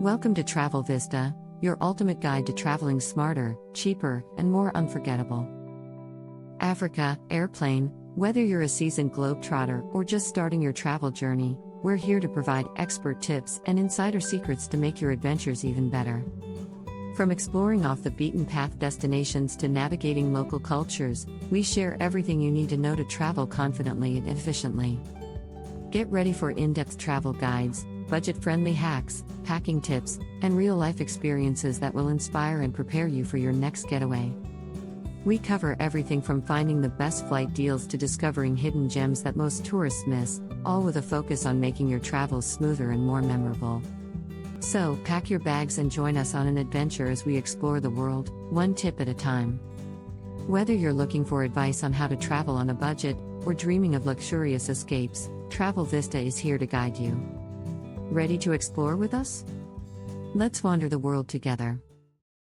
Welcome to Travel Vista, your ultimate guide to traveling smarter, cheaper, and more unforgettable. Africa, airplane. Whether you're a seasoned globetrotter or just starting your travel journey, we're here to provide expert tips and insider secrets to make your adventures even better. From exploring off the beaten path destinations to navigating local cultures, we share everything you need to know to travel confidently and efficiently. Get ready for in-depth travel guides, budget-friendly hacks, packing tips, and real-life experiences that will inspire and prepare you for your next getaway. We cover everything from finding the best flight deals to discovering hidden gems that most tourists miss, all with a focus on making your travels smoother and more memorable. So, pack your bags and join us on an adventure as we explore the world, one tip at a time. Whether you're looking for advice on how to travel on a budget, or dreaming of luxurious escapes, Travel Vista is here to guide you. Ready to explore with us? Let's wander the world together.